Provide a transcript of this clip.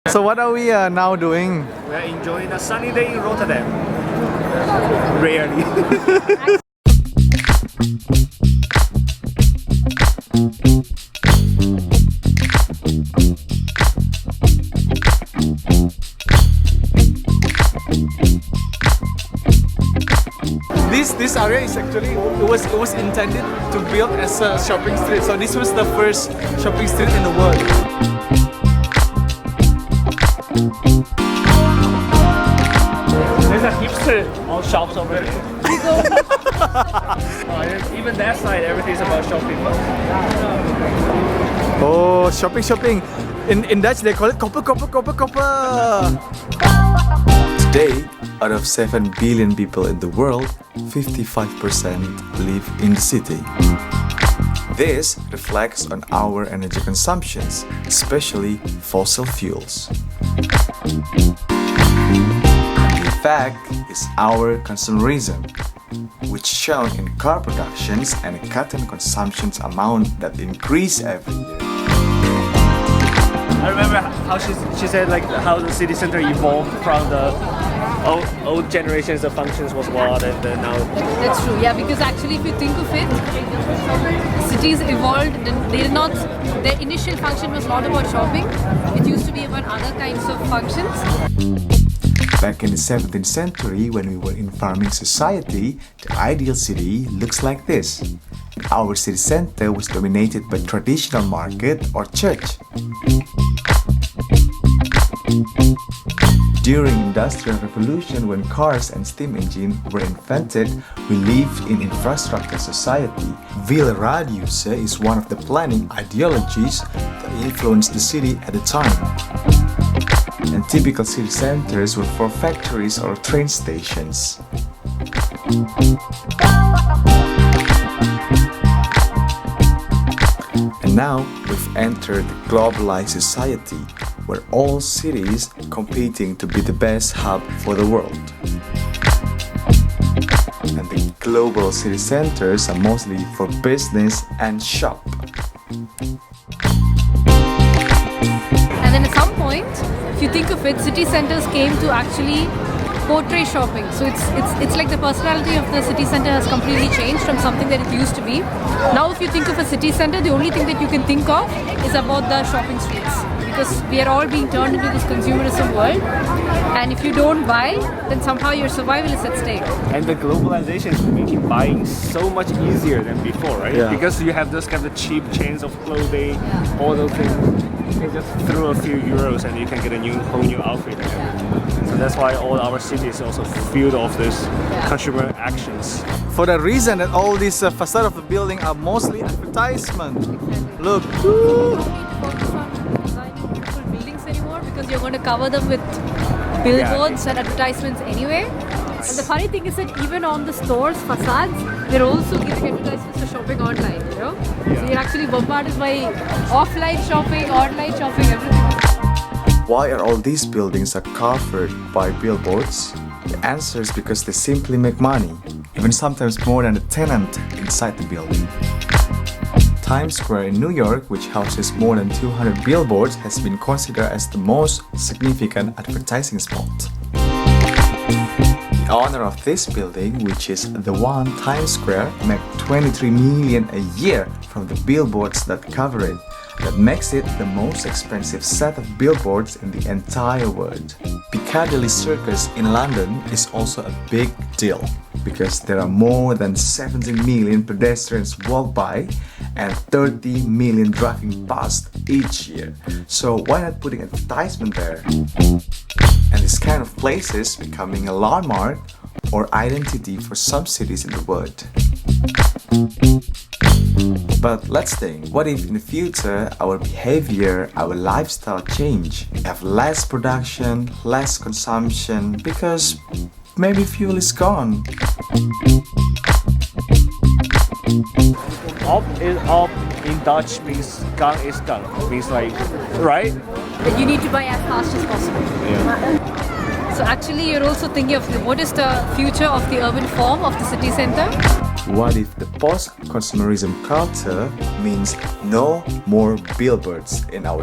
So what are we now doing? We are enjoying a sunny day in Rotterdam. Rarely. This area is actually it was intended to build as a shopping street. So this was the first shopping street in the world. There's a hipster all shops over there. Even that side, everything's about shopping. Oh, shopping. In Dutch they call it koppen. Today, out of 7 billion people in the world, 55% live in the city. This reflects on our energy consumptions, especially fossil fuels. The fact is our consumerism, which shown in car productions and cotton consumptions amount that increase every year. I remember how she said like how the city center evolved from the old generations of functions was what and now. That's true, yeah, because actually if you think of it, cities evolved, their initial function was not about shopping, it used to be about other kinds of functions. Back in the 17th century, when we were in farming society, the ideal city looks like this. Our city center was dominated by traditional market or church. During Industrial Revolution, when cars and steam engine were invented, we lived in infrastructure society. Ville radius is one of the planning ideologies that influenced the city at the time. And typical city centers were for factories or train stations. And now we've entered the globalized society, where all cities competing to be the best hub for the world. And the global city centers are mostly for business and shop. And then at some point, if you think of it, city centers came to actually portray shopping. So it's like the personality of the city center has completely changed from something that it used to be. Now if you think of a city center, the only thing that you can think of is about the shopping streets. Because we are all being turned into this consumerism world, and if you don't buy, then somehow your survival is at stake. And the globalization is making buying so much easier than before, right? Yeah. Because you have those kind of cheap chains of clothing, all those things. You can just throw a few euros and you can get a whole new outfit. So that's why all our cities also filled of this consumer actions. For the reason that all these facade of the building are mostly advertisement. Look. Because you're going to cover them with billboards and advertisements anyway. And the funny thing is that even on the stores' facades, they're also giving advertisements for shopping online, you know? So you're actually bombarded by offline shopping, online shopping, everything. Why are all these buildings are covered by billboards? The answer is because they simply make money, even sometimes more than the tenant inside the building. Times Square in New York, which houses more than 200 billboards, has been considered as the most significant advertising spot. The owner of this building, which is the one Times Square, makes 23 million a year from the billboards that cover it. That makes it the most expensive set of billboards in the entire world. Piccadilly Circus in London is also a big deal because there are more than 70 million pedestrians walk by and 30 million driving past each year. So why not putting advertisement there? And this kind of places becoming a landmark or identity for some cities in the world. But let's think, what if in the future our behavior, our lifestyle change? We have less production, less consumption, because maybe fuel is gone. Op is op in Dutch means gang is gang. Means like, right? That you need to buy as fast as possible. Yeah. So actually you're also thinking of what is the future of the urban form of the city center? What if the post-consumerism culture means no more billboards in our